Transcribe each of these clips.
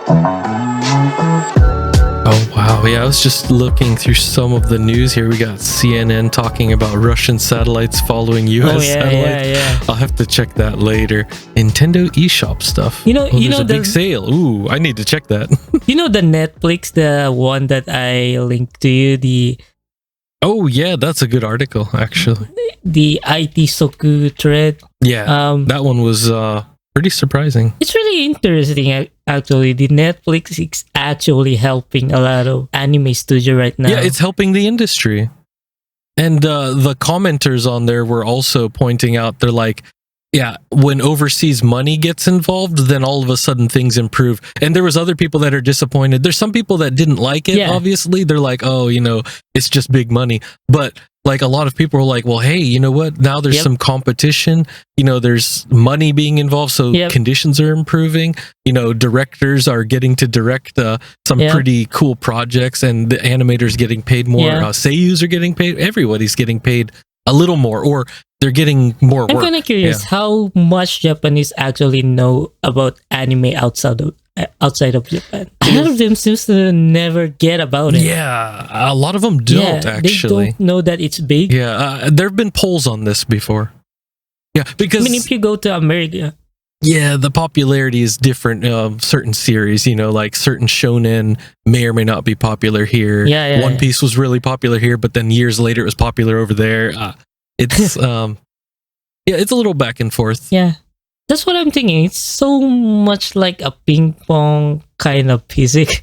Oh, wow. Yeah, I was just looking through some of the news here. We got CNN talking about Russian satellites following US satellites. Yeah. I'll have to check that later. Nintendo eShop stuff. There's a big sale. Ooh, I need to check that. You know the Netflix, the one that I linked to you, Oh, yeah, that's a good article, actually. the IT Soku thread. Yeah, that one was pretty surprising. It's really interesting, actually. The Netflix is actually helping a lot of anime studio right now. Yeah, it's helping the industry. And the commenters on there were also pointing out, they're like, yeah, when overseas money gets involved, then all of a sudden things improve. And there was other people that are disappointed. There's some people that didn't like it, obviously. They're like, oh, it's just big money. But like a lot of people are like, well, hey, you know what? Now there's some competition. There's money being involved, so conditions are improving. Directors are getting to direct some pretty cool projects, and the animators getting paid more. Seiyus are getting paid. Everybody's getting paid a little more, or they're getting more work. I'm kind of curious how much Japanese actually know about anime outside of Japan. A lot of them seems to never get about it. Yeah, a lot of them don't actually. They don't know that it's big. Yeah, there have been polls on this before. Yeah, because if you go to America. Yeah, the popularity is different of certain series, like certain shonen may or may not be popular here. One Piece was really popular here, but then years later it was popular over there. It's it's a little back and forth. Yeah. That's what I'm thinking. It's so much like a ping pong kind of physics.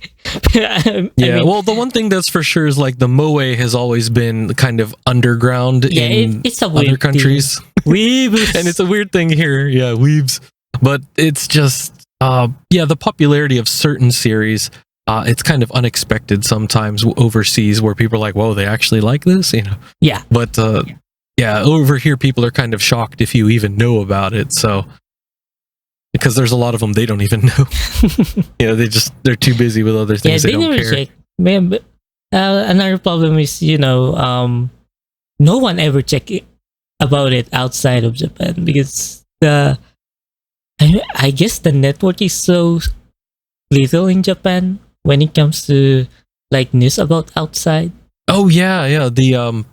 Well, the one thing that's for sure is like the moe has always been kind of underground in it's a other countries. Weebs. And it's a weird thing here. Yeah, weebs. But it's just, the popularity of certain series, it's kind of unexpected sometimes overseas where people are like, whoa, they actually like this? Yeah. But, over here, people are kind of shocked if you even know about it. So, because there's a lot of them they don't even know. They're too busy with other things. They don't care. Check. Man, but, another problem is, no one ever check about it outside of Japan because I guess the network is so little in Japan when it comes to like news about outside. Oh yeah, the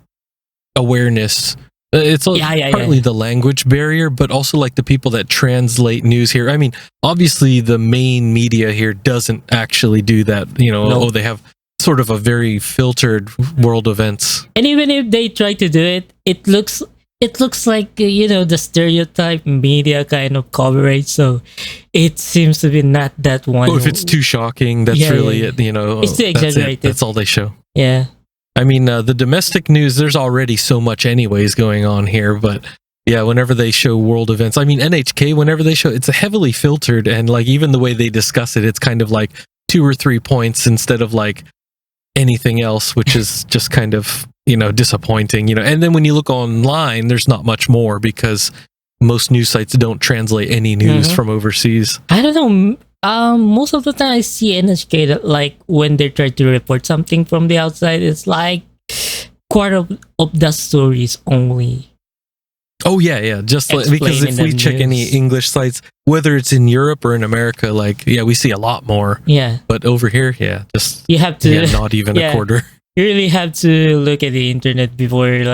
awareness. It's partly the language barrier, but also like the people that translate news here. I mean, obviously the main media here doesn't actually do that. They have sort of a very filtered world events. And even if they try to do it, it looks like the stereotype media kind of coverage. So it seems to be not that one. Oh, if it's too shocking, that's really it. It's too exaggerated. That's all they show. Yeah. I mean, the domestic news, there's already so much anyways going on here, but yeah, whenever they show world events, I mean, NHK, whenever they show, it's heavily filtered, and like even the way they discuss it, it's kind of like 2 or 3 points instead of like anything else, which is just kind of, disappointing, and then when you look online, there's not much more because most news sites don't translate any news from overseas. I don't know. Most of the time I see NHK that like when they try to report something from the outside, it's like quarter of the stories only. Oh yeah. Just because if we check any English sites, whether it's in Europe or in America, we see a lot more. Yeah. But over here, just you have to not even a quarter. You really have to look at the internet before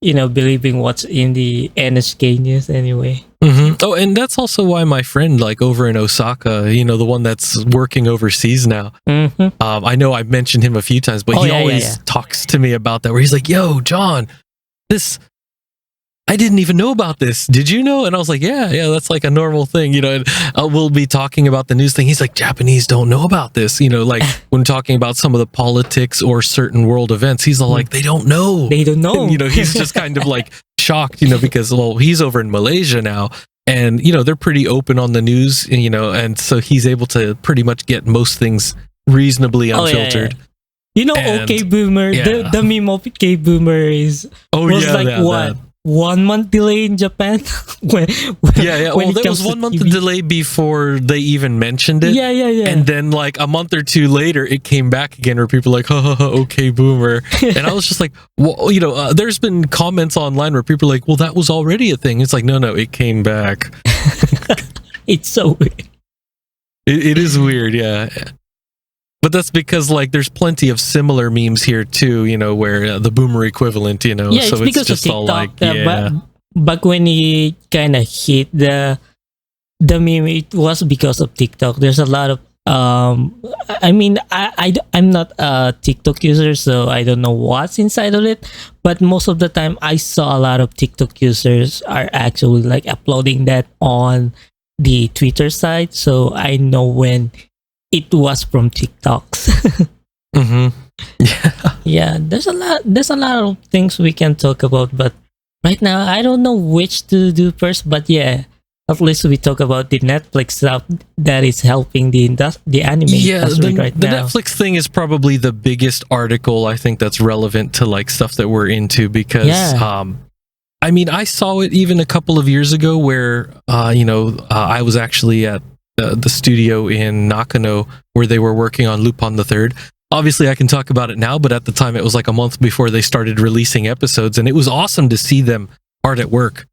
believing what's in the NHK news anyway. Mm-hmm. Oh, and that's also why my friend over in Osaka, the one that's working overseas now, I know I've mentioned him a few times, but he always talks to me about that, where he's like, yo, John, I didn't even know about this. Did you know? And I was like, yeah, that's like a normal thing, and we'll be talking about the news thing. He's like, Japanese don't know about this, like when talking about some of the politics or certain world events, he's all like, they don't know. And, he's just kind of like shocked, because, he's over in Malaysia now, and, they're pretty open on the news, and so he's able to pretty much get most things reasonably unfiltered. OK Boomer, the meme of OK Boomer was what? 1 month delay in Japan. Well, there was 1 month delay before they even mentioned it. Yeah. And then like a month or two later, it came back again where people are like, okay, boomer. And I was just like, well, there's been comments online where people are like, well, that was already a thing. It's like, no, it came back. It's so weird. It is weird, yeah. But that's because like there's plenty of similar memes here too, where the boomer equivalent, Yeah, so it's because just of all TikTok. like, yeah. Back when it kind of hit the meme, it was because of TikTok. There's a lot of I mean, I'm not a TikTok user, so I don't know what's inside of it. But most of the time, I saw a lot of TikTok users are actually like uploading that on the Twitter side, so I know when it was from TikToks. Mm-hmm. Yeah. Yeah, there's a lot of things we can talk about, but right now I don't know which to do first. But yeah, at least we talk about the Netflix stuff that is helping the anime industry right the now. Netflix thing is probably the biggest article I think that's relevant to like stuff that we're into because I mean, I saw it even a couple of years ago where I was actually at the studio in Nakano where they were working on Lupin the Third. Obviously, I can talk about it now, but at the time it was like a month before they started releasing episodes, and it was awesome to see them hard at work.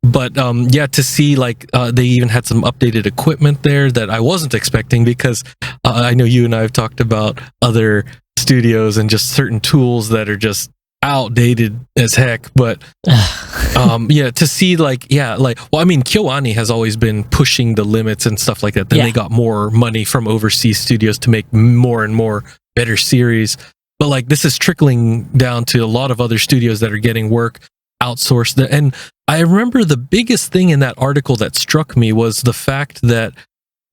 But to see like they even had some updated equipment there that I wasn't expecting because I know you and I have talked about other studios and just certain tools that are just outdated as heck. But to see well, I mean, KyoAni has always been pushing the limits and stuff like that. Then they got more money from overseas studios to make more and more better series. But like this is trickling down to a lot of other studios that are getting work outsourced. And I remember the biggest thing in that article that struck me was the fact that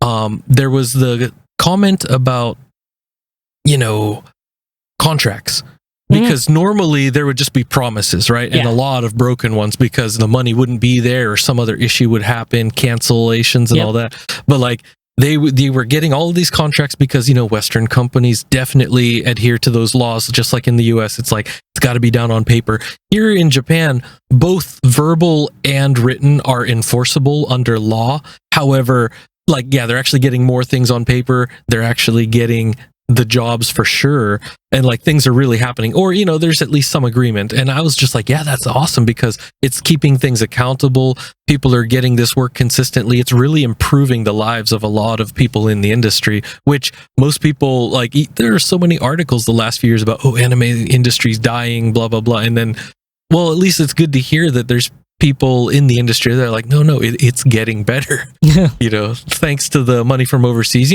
there was the comment about contracts. Because normally there would just be promises, right? And a lot of broken ones because the money wouldn't be there or some other issue would happen, cancellations and all that. But like they were getting all of these contracts because, Western companies definitely adhere to those laws, just like in the US. It's like, it's got to be down on paper. Here in Japan, both verbal and written are enforceable under law. However, they're actually getting more things on paper. They're actually getting the jobs for sure, and like things are really happening, or there's at least some agreement. And I was just like, yeah, that's awesome because it's keeping things accountable. People are getting this work consistently. It's really improving the lives of a lot of people in the industry, which most people like. There are so many articles the last few years about anime industry's dying, blah blah blah, and then at least it's good to hear that there's people in the industry that are like, no, it's getting better. Thanks to the money from overseas.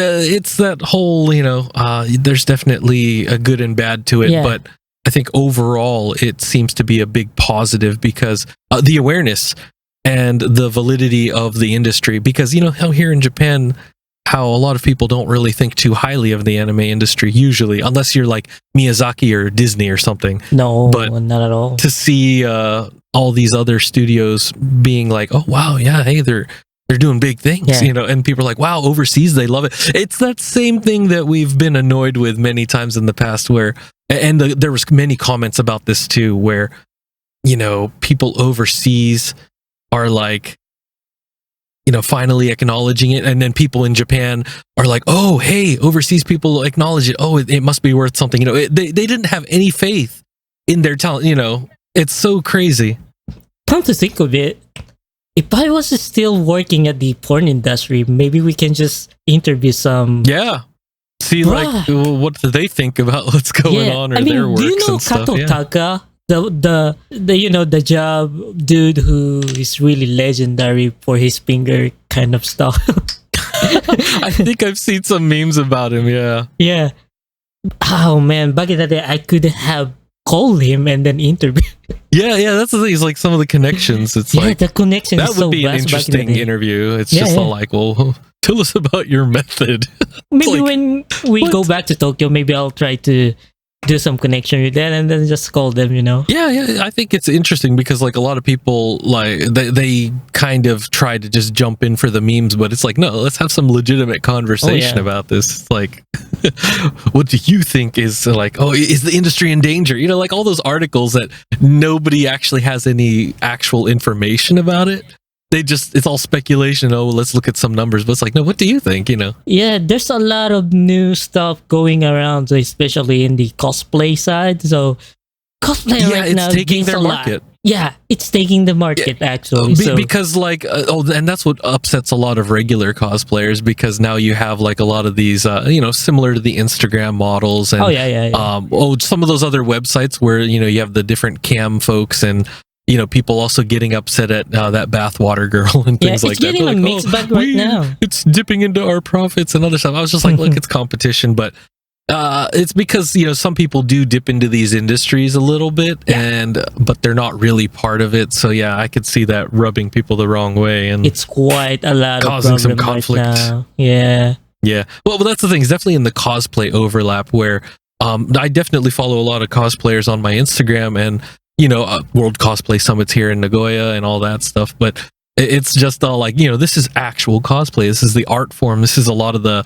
It's that whole, there's definitely a good and bad to it, but I think overall it seems to be a big positive because the awareness and the validity of the industry, because how here in Japan, how a lot of people don't really think too highly of the anime industry usually, unless you're like Miyazaki or Disney or something. No, but not at all. To see all these other studios being like, oh wow, yeah, hey, they're doing big things, and people are like, wow, overseas, they love it. It's that same thing that we've been annoyed with many times in the past where, and there was many comments about this too, where, people overseas are like, finally acknowledging it. And then people in Japan are like, oh, hey, overseas people acknowledge it. Oh, it must be worth something. They didn't have any faith in their talent. It's so crazy. Come to think of it, if I was still working at the porn industry, maybe we can just interview some. Yeah. See, what do they think about what's going on or their works do you know and stuff? Kato Taka, the job dude who is really legendary for his finger kind of stuff? I think I've seen some memes about him. Yeah. Yeah. Oh man, back in the day, I could have called him and then interview. Yeah, that's the thing. It's like some of the connections. It's like the connection. That is would so be an interesting interview. It's just all like, well, tell us about your method. Maybe when we go back to Tokyo, maybe I'll try to do some connection with that and then just call them. Yeah. I think it's interesting because like a lot of people like they kind of try to just jump in for the memes, but it's like, no, let's have some legitimate conversation about this. It's like, what do you think is like, is the industry in danger? Like all those articles that nobody actually has any actual information about it. It's all speculation. Oh, let's look at some numbers. But it's like, no, what do you think? Yeah, there's a lot of new stuff going around, especially in the cosplay side. So cosplay right now it's taking gains their a market. lot. Yeah, it's taking the market actually. Because like and that's what upsets a lot of regular cosplayers, because now you have like a lot of these similar to the Instagram models and some of those other websites where you have the different cam folks and people also getting upset at that bathwater girl and things like that. It's getting a mixed bag right now. It's dipping into our profits and other stuff. I was just like, look, it's competition, but it's because some people do dip into these industries a little bit, but they're not really part of it. So I could see that rubbing people the wrong way, and it's quite a lot causing of some conflict. Right now. Yeah. Well, that's the thing. It's definitely in the cosplay overlap where I definitely follow a lot of cosplayers on my Instagram and World Cosplay Summits here in Nagoya and all that stuff, but it's just all like, this is actual cosplay. This is the art form. This is a lot of the,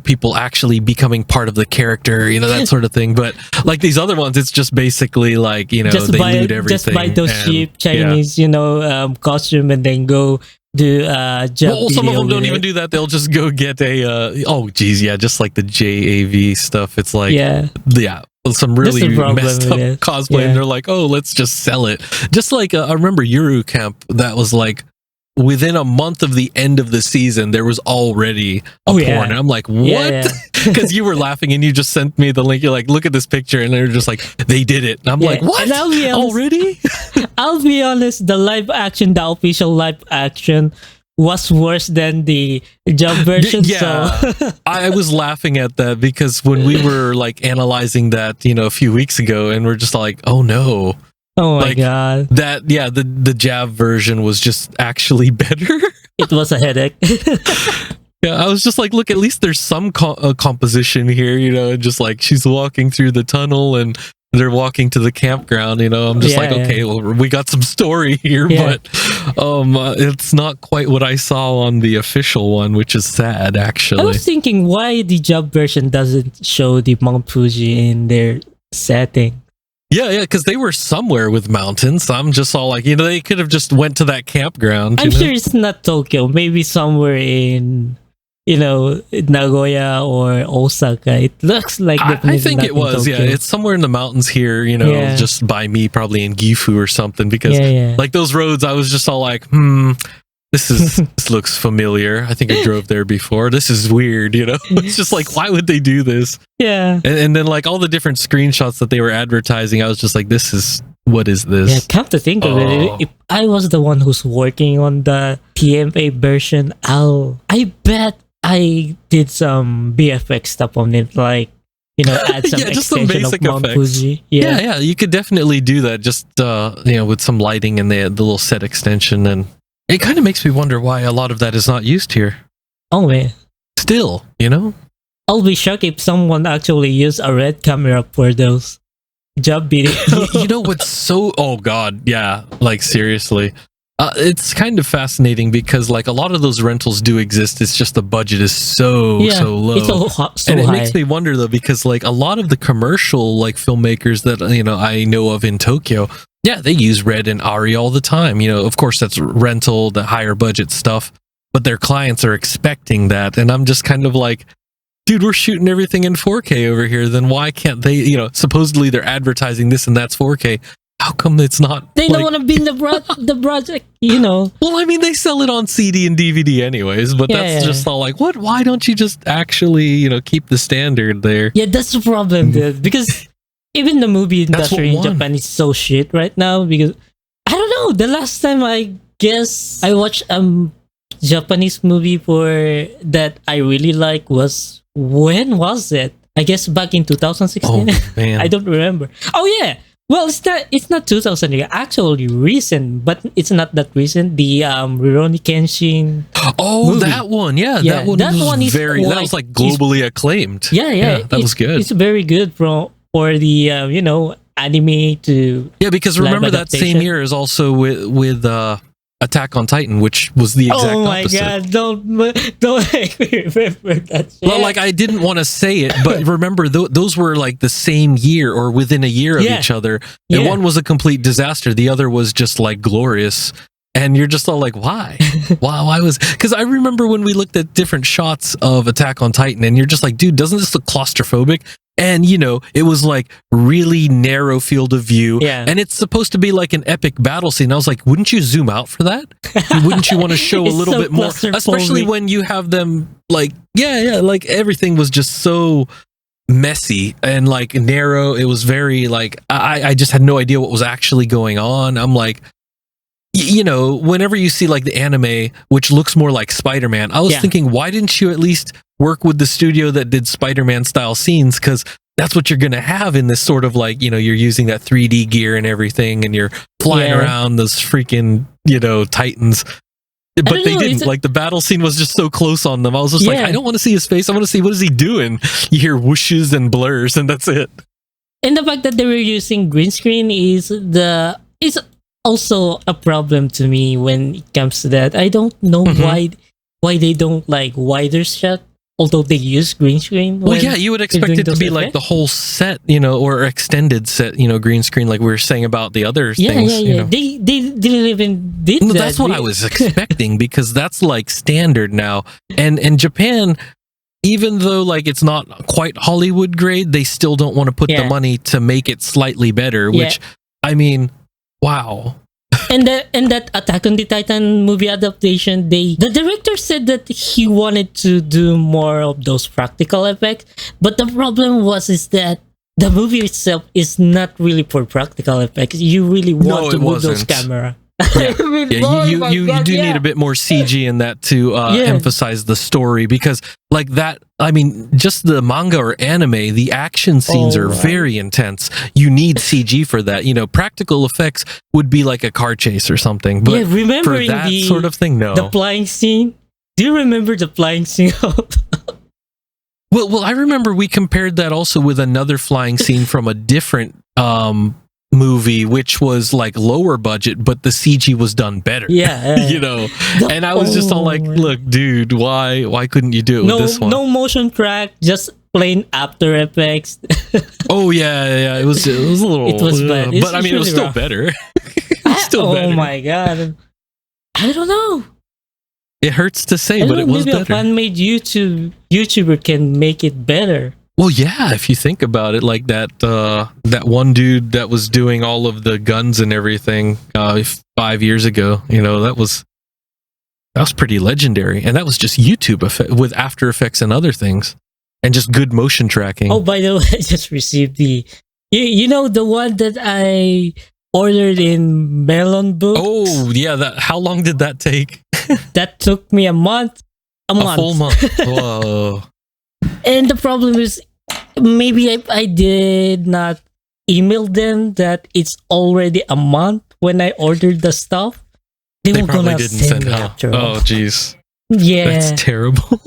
people actually becoming part of the character, that sort of thing. But like these other ones, it's just basically like, they loot everything. Just buy those cheap Chinese, costume and then go do job. Well, some of them don't even do that. They'll just go get a, just like the JAV stuff. It's like, some really messed up cosplay, and they're like, oh, let's just sell it. Just like I remember Yuru Camp, that was like within a month of the end of the season, there was already a porn. And I'm like, what? Because you were laughing and you just sent me the link. You're like, look at this picture, and they're just like, they did it. And I'm like, what? And I'll be honest, already? I'll be honest, the official live action was worse than the job version. I was laughing at that because when we were like analyzing that, a few weeks ago, and we're just like, oh no. Oh my god. That the Jav version was just actually better. It was a headache. I was just like, look, at least there's some composition here, and just like she's walking through the tunnel and they're walking to the campground, I'm just like, okay, well, we got some story here, but it's not quite what I saw on the official one, which is sad, actually. I was thinking why the job version doesn't show the Mount Fuji in their setting. Yeah, because they were somewhere with mountains. I'm just all like, they could have just went to that campground. I'm sure it's not Tokyo. Maybe somewhere in, Nagoya or Osaka. It looks like I think it was. Yeah, it's somewhere in the mountains here. Just by me, probably in Gifu or something. Because like those roads, I was just all like, this looks familiar. I think I drove there before. This is weird, It's just like, why would they do this? Yeah. And then like all the different screenshots that they were advertising, I was just like, what is this? Yeah, come to think of it, if I was the one who's working on the PMA version, I bet I did some BFX stuff on it, like, add some just some basic of Mount effects. Fuji. Yeah, you could definitely do that. Just with some lighting and the little set extension, and it kind of makes me wonder why a lot of that is not used here. Oh man, still, I'll be shocked if someone actually used a red camera for those job beating. You know what's so? Oh god, yeah, like seriously. It's kind of fascinating because like a lot of those rentals do exist. It's just the budget is so low. It's so and it high. makes me wonder though, because like a lot of the commercial like filmmakers that I know of in Tokyo, they use Red and Ari all the time. Of course that's rental, the higher budget stuff, but their clients are expecting that, and I'm just kind of like, dude, we're shooting everything in 4K over here. Then why can't they? Supposedly they're advertising this and that's 4K. How come it's not? They don't want to be in the project, Well, I mean, they sell it on CD and DVD anyways, but that's just all like, what? Why don't you just actually, keep the standard there? Yeah, that's the problem, dude. Because even the movie industry in Japan is so shit right now. Because I don't know. The last time I guess I watched Japanese movie that I really like was, when was it? I guess back in 2016. Oh man, I don't remember. Oh yeah. Well, it's not 2000, actually recent, but it's not that recent. The Rurouni Kenshin. Oh, movie. that one, that one was that was like globally acclamed. Yeah, that was good. It's very good for the anime to. Yeah, because remember that same year is also with Attack on Titan, which was the exact opposite. Oh my god, don't make me remember that shit. Well, like I didn't want to say it, but remember those were like the same year or within a year of each other. And one was a complete disaster. The other was just like glorious. And you're just all like, why? Why was... Because I remember when we looked at different shots of Attack on Titan, and you're just like, dude, doesn't this look claustrophobic? And it was like really narrow field of view. Yeah. And it's supposed to be like an epic battle scene. I was like, wouldn't you zoom out for that? Wouldn't you want to show a little bit more? Especially when you have them like, like everything was just so messy and like narrow. It was very like, I just had no idea what was actually going on. I'm like, whenever you see like the anime, which looks more like Spider-Man, I was thinking, why didn't you at least work with the studio that did Spider-Man style scenes? Because that's what you're going to have in this sort of like, you're using that 3D gear and everything, and you're flying around those freaking, Titans. But they didn't. Like the battle scene was just so close on them. I was just like, I don't want to see his face. I want to see, what is he doing? You hear whooshes and blurs, and that's it. And the fact that they were using green screen is also a problem to me when it comes to that. I don't know why they don't like wider shot, although they use green screen. Well, yeah, you would expect it to be like the whole set, or extended set, green screen, like we were saying about the other things. Yeah. They didn't even did that. That's what I was expecting, because that's like standard now. And Japan, even though like it's not quite Hollywood grade, they still don't want to put the money to make it slightly better, which I mean, wow. And that Attack on the Titan movie adaptation, the director said that he wanted to do more of those practical effects, but the problem is that the movie itself is not really for practical effects. You really want to move those camera. You do need a bit more CG in that to emphasize the story, because like that, I mean, just the manga or anime, the action scenes are very intense. You need CG for that. Practical effects would be like a car chase or something, but remembering for that sort of thing, no. The flying scene. Do you remember the flying scene? Well, I remember we compared that also with another flying scene from a different movie, which was like lower budget, but the CG was done better. And I was just all like, look, dude, why couldn't you do it with this one? No motion track, just plain After Effects. It was a little, it was bad. But I mean, it was still better. Better. Oh my god, I don't know. It hurts to say, but it was better. Maybe a fan-made YouTuber can make it better. Well, yeah, if you think about it, like that one dude that was doing all of the guns and everything 5 years ago, that was pretty legendary, and that was just YouTube with After Effects and other things, and just good motion tracking. Oh, by the way, I just received the one that I ordered in Melon Books. Oh, yeah, how long did that take? That took me a month. A full month. Whoa. And the problem is, maybe I did not email them that it's already a month when I ordered the stuff. They were probably gonna didn't send me after all. Oh, jeez. Yeah. That's terrible.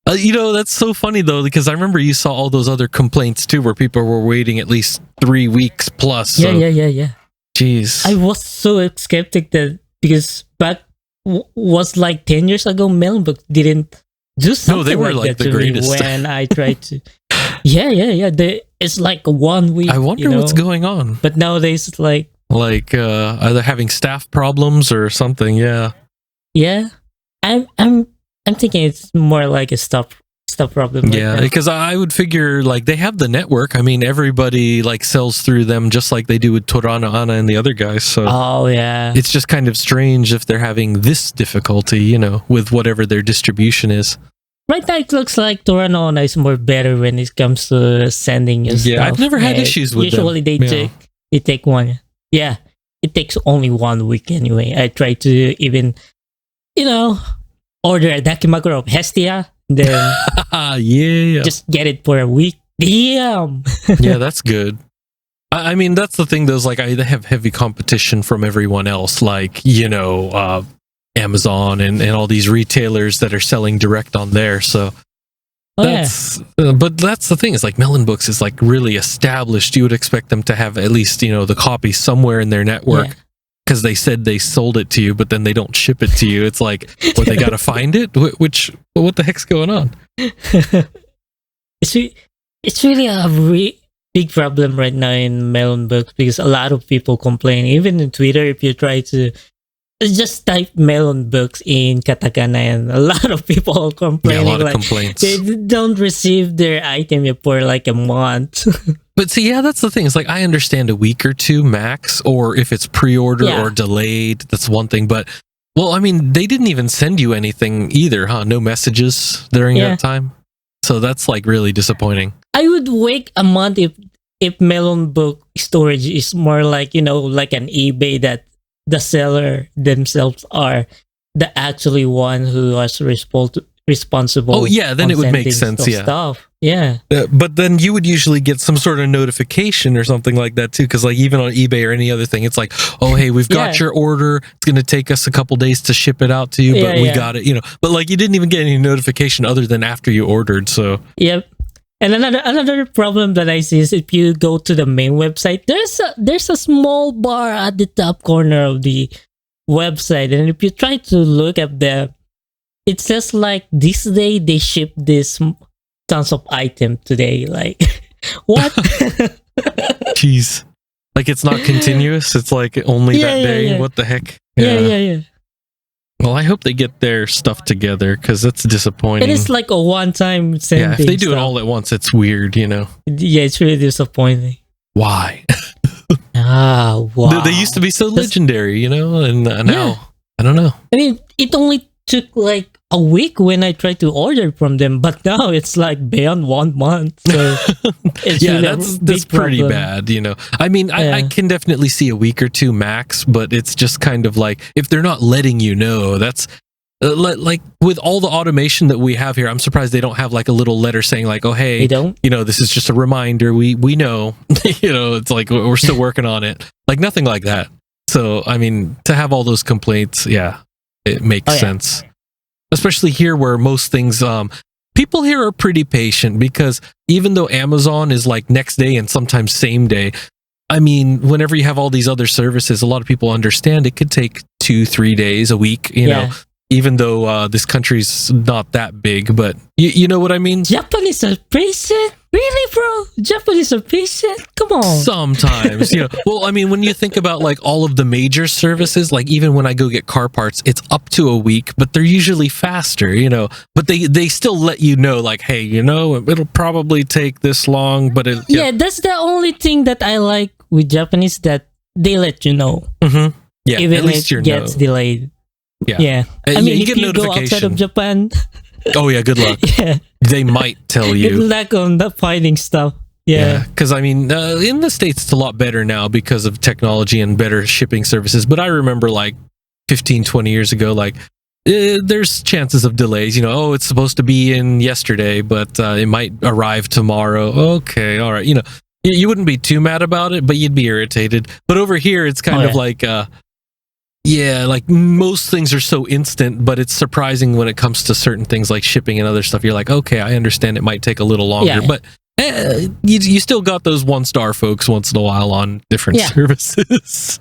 That's so funny, though, because I remember you saw all those other complaints, too, where people were waiting at least 3 weeks plus. So. Yeah. Jeez. I was so skeptic that, because back was like 10 years ago, Melon Books didn't do something they were like that the to greatest. Me when I tried to. It's like 1 week. I wonder what's going on. But nowadays, it's like either having staff problems or something. Yeah. I'm thinking it's more like a stuff problem. Yeah, because I would figure like they have the network. I mean, everybody like sells through them just like they do with Torana, Ana, and the other guys. So it's just kind of strange if they're having this difficulty, with whatever their distribution is. Right now, it looks like Torana, Ana is more better when it comes to sending your stuff. Yeah, I've never had issues with them. Usually they take one. Yeah, it takes only 1 week anyway. I try to even, order a Dakimakura of Hestia. Then just get it for a week. Damn. Yeah, that's good. I mean, that's the thing, though, is like they have heavy competition from everyone else, like, Amazon and all these retailers that are selling direct on there. So but that's the thing, is like Melon Books is like really established. You would expect them to have at least, the copy somewhere in their network. Because they said they sold it to you, but then they don't ship it to you. It's like, they got to find it? What the heck's going on? It's really a big problem right now in Melon Books, because a lot of people complain. Even in Twitter, if you try to just type Melon Books in katakana, and a lot of people are Yeah, a complaining lot of like complaints. they don't receive their item for like a month. But see, yeah, that's the thing. It's like I understand a week or two max, or if it's pre-order Yeah. or delayed, that's one thing. But well, I mean, they didn't even send you anything either, huh? No messages during Yeah. that time. So that's like really disappointing. I would wait a month if Melon Book storage is more like, like an eBay, that the seller themselves are the actually one who was responsible. Oh, yeah, then on it would make sending sense, yeah. Stuff. Yeah. But then you would usually get some sort of notification or something like that too, because like even on eBay or any other thing, it's like, oh hey, we've got Yeah. your order. It's going to take us a couple days to ship it out to you, but Yeah, we yeah. got it. But like you didn't even get any notification other than after you ordered. So Yep. And another problem that I see is if you go to the main website, there's a small bar at the top corner of the website, and if you try to look at it says like this day they ship this tons of item today. Like what? jeez, like it's not continuous. It's like only Yeah, that yeah, day. yeah. What the heck? yeah. Well, I hope they get their stuff together because that's disappointing. It is like a one-time sending. yeah, if they do it stuff. all at once, it's weird. Yeah, it's really disappointing. Why? Wow. They used to be so legendary, and now Yeah. I don't know. I mean, it only took like a week when I tried to order from them, but now it's like beyond 1 month. So it's Yeah, really a that's big pretty problem. bad. I mean, I Yeah. can definitely see a week or two max, but it's just kind of like if they're not letting you know, that's like with all the automation that we have here. I'm surprised they don't have like a little letter saying like, oh hey, They don't? this is just a reminder. We know, it's like we're still working on it. Like nothing like that. So I mean, to have all those complaints, yeah, it makes Oh, yeah. sense. Especially here where most things people here are pretty patient, because even though Amazon is like next day and sometimes same day, I mean, whenever you have all these other services, a lot of people understand it could take 2-3 days, a week, Yeah. even though this country's not that big, but you know what I mean? Japanese are patient? Really, bro? Japanese are patient? Come on. Sometimes, well, I mean, when you think about like all of the major services, like even when I go get car parts, it's up to a week, but they're usually faster, but they still let you know, like, hey, it'll probably take this long, but Yeah, that's the only thing that I like with Japanese, that they let you know. Mhm. Yeah, Even at least if you it gets know. delayed. Yeah. Yeah. I Yeah, mean, you if get you go outside of notification. Japan, Oh yeah, good luck. yeah, They might tell good you. luck on the finding stuff. Yeah. Because I mean, in the States, it's a lot better now because of technology and better shipping services. But I remember like 15-20 years ago, like there's chances of delays. Oh, it's supposed to be in yesterday, but it might arrive tomorrow. Okay, all right. You wouldn't be too mad about it, but you'd be irritated. But over here, it's kind of like, like most things are so instant, but it's surprising when it comes to certain things like shipping and other stuff. You're like, okay, I understand it might take a little longer, Yeah. but you still got those 1-star folks once in a while on different Yeah. services.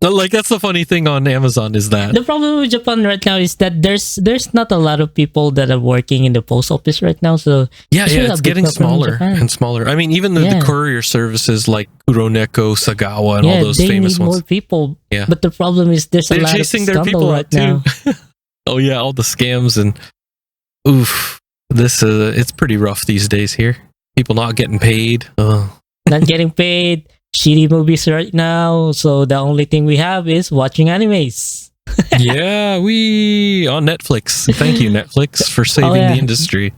Like that's the funny thing on Amazon is that The problem with Japan right now is that there's not a lot of people that are working in the post office right now. So yeah, really a it's big getting problem in smaller Japan. and smaller. I mean, even the Yeah. courier services like Kuroneko, Sagawa, and all those they famous need ones. more people. Yeah. But the problem is there's a They're lot of chasing their scandal people right out too. now. Oh yeah, all the scams and oof. This it's pretty rough these days here. People not getting paid. Not getting paid. Shitty movies right now. So the only thing we have is watching animes. Yeah, we on Netflix. Thank you, Netflix, for saving yeah. the industry.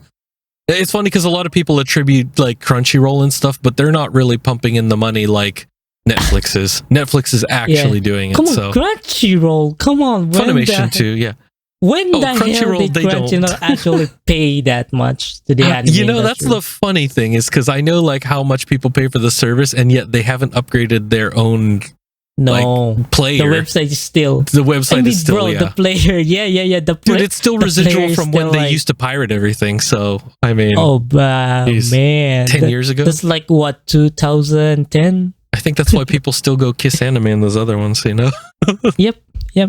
It's funny because a lot of people attribute like Crunchyroll and stuff, but they're not really pumping in the money like Netflix is. Netflix is actually doing it. Come on, So Crunchyroll. Come on. Funimation too. Yeah. When Oh, the hell Crunchyroll, did they Crunchyroll don't. actually pay that much to the anime That's industry? the funny thing is because I know like how much people pay for the service, and yet they haven't upgraded their own No. player. The website is still... The website is still, bro, yeah. the player... Yeah. Dude, it's still the residual player is from when still, they like- used to pirate everything. So, I mean, Oh, Jeez. man. 10 years ago? That's like, what, 2010? I think that's why people still go Kiss Anime and those other ones, Yep.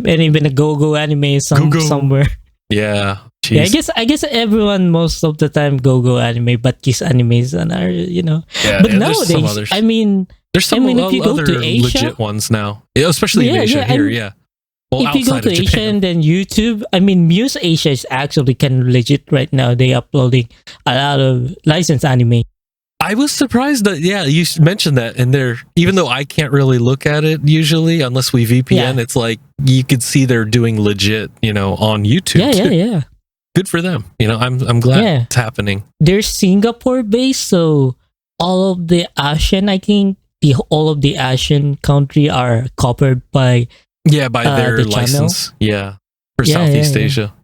And even a Go-Go anime Go-Go. somewhere. Yeah. Yeah, Jeez. I guess everyone most of the time Go-Go anime, but Kiss animes and are, Yeah, But yeah, there's some nowadays, others. I mean, There's some if you go other to Asia- legit ones now. Yeah, especially in Yeah, Asia yeah, here, I'm- yeah. Well, if you go outside to of Asia Japan. and then YouTube, I mean, Muse Asia is actually kind of legit right now. They uploading a lot of licensed anime. I was surprised that you mentioned that, and they're, even though I can't really look at it usually unless we VPN, Yeah. it's like you could see they're doing legit, on YouTube. Yeah. Good for them. I'm glad Yeah. it's happening. They're Singapore based, so all of the Asian, I think, all of the Asian country are covered by By their the channel. license. Yeah, for Yeah, Southeast yeah. Asia.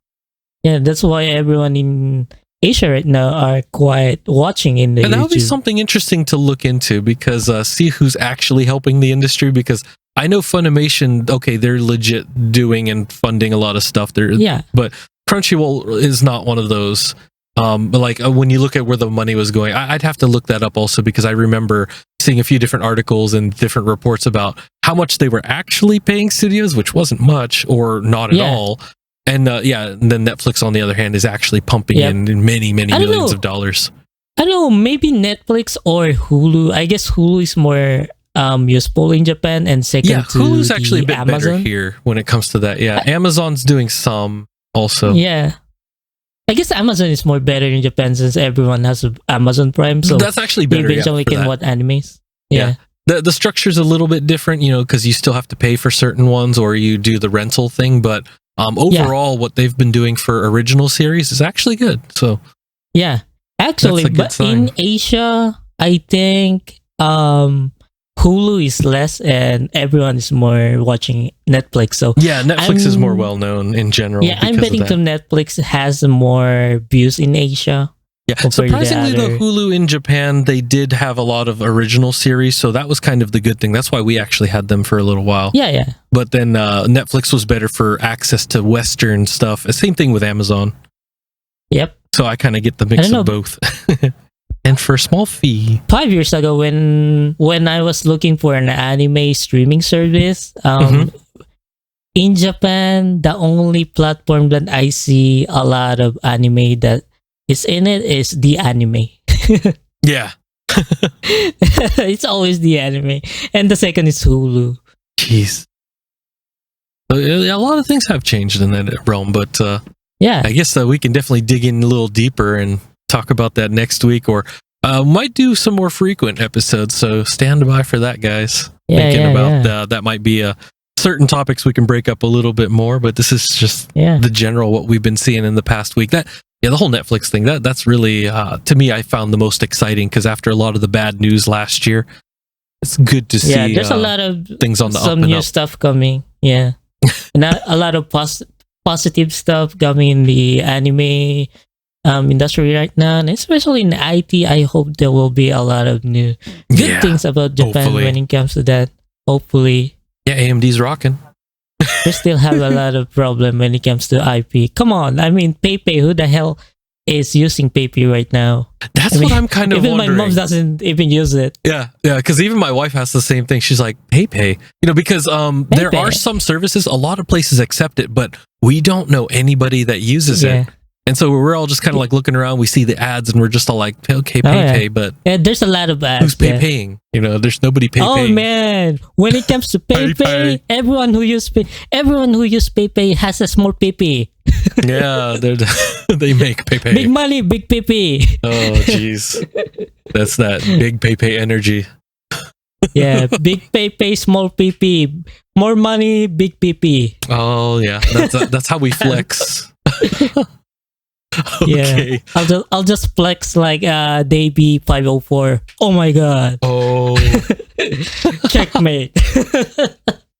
Yeah, that's why everyone in Asia right now are quite watching in the And that would be YouTube. something interesting to look into, because see who's actually helping the industry. Because I know Funimation, okay, they're legit doing and funding a lot of stuff. But Crunchyroll is not one of those. But like when you look at where the money was going, I'd have to look that up also, because I remember seeing a few different articles and different reports about how much they were actually paying studios, which wasn't much or not at all. And and then Netflix, on the other hand, is actually pumping in many, many millions of dollars. I don't know, maybe Netflix or Hulu. I guess Hulu is more useful in Japan, and second to Hulu's actually a bit Amazon. better here when it comes to that. Amazon's doing some also. Yeah. I guess Amazon is more better in Japan since everyone has Amazon Prime, so that's actually they better. eventually can watch animes. Yeah. The structure's a little bit different, because you still have to pay for certain ones, or you do the rental thing. But overall, what they've been doing for original series is actually good. So yeah, actually, that's a good but sign. in Asia, I think Hulu is less, and everyone is more watching Netflix. So Netflix is more well known in general. Yeah, I'm betting to Netflix has more views in Asia. Yeah, surprisingly though, Hulu in Japan, they did have a lot of original series, so that was kind of the good thing. That's why we actually had them for a little while. Yeah. But then Netflix was better for access to Western stuff. Same thing with Amazon. Yep. So I kind of get the mix of both. And for a small fee. 5 years ago, when I was looking for an anime streaming service, in Japan, the only platform that I see a lot of anime that is in it is the anime. Yeah. It's always the anime. And the second is Hulu. Jeez. A lot of things have changed in that realm, but I guess we can definitely dig in a little deeper and talk about that next week, or might do some more frequent episodes, so stand by for that, guys. Thinking about that might be certain topics we can break up a little bit more, but this is just the general what we've been seeing in the past week. The whole Netflix thing, that's really to me, I found the most exciting, because after a lot of the bad news last year, it's good to see there's a lot of things on the some up and new up. stuff coming. And a lot of positive stuff coming in the anime industry right now, and especially in IT. I hope there will be a lot of new good things about Japan when it comes to that. Hopefully. AMD's rocking. They still have a lot of problem when it comes to IP. Come on, I mean, PayPay. Who the hell is using PayPay right now? That's what I'm kind of even wondering. my mom doesn't even use it. Yeah, because even my wife has the same thing. She's like, PayPay, because there are some services, a lot of places accept it, but we don't know anybody that uses it. And so we're all just kind of like looking around, we see the ads, and we're just all like, okay, PayPay, but there's a lot of ads. Who's paying? There's nobody paying. Oh man, when it comes to PayPay, everyone who use PayPay has a small PayPay. Yeah, they make PayPay. Big money, big PayPay. Oh jeez, that's that big PayPay energy. Yeah, big PayPay, small PayPay, more money, big PayPay. Oh yeah, that's how we flex. Okay. Yeah, I'll just flex like Davey 504. Oh my god. Oh. Checkmate.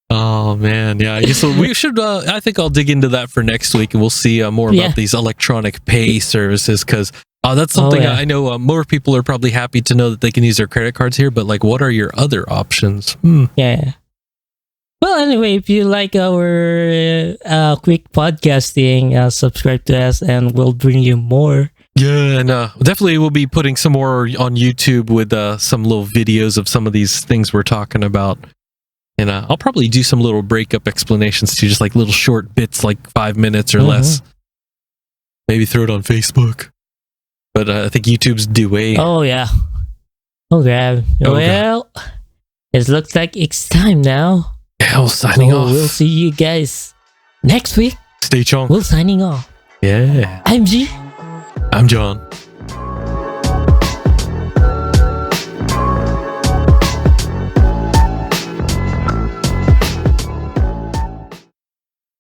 Oh man, yeah. So we should. I think I'll dig into that for next week, and we'll see more about these electronic pay services, because that's something I know more people are probably happy to know that they can use their credit cards here. But like, what are your other options? Yeah. Well, anyway, if you like our quick podcasting, subscribe to us, and we'll bring you more. Yeah, and definitely we'll be putting some more on YouTube with some little videos of some of these things we're talking about. And I'll probably do some little breakup explanations too, just like little short bits, like 5 minutes or less. Maybe throw it on Facebook. But I think YouTube's due way. Oh, yeah. Okay. Well, it looks like it's time now. Yeah, signing off. We'll see you guys next week, Stay chonk. we're signing off. Yeah. I'm G. I'm John.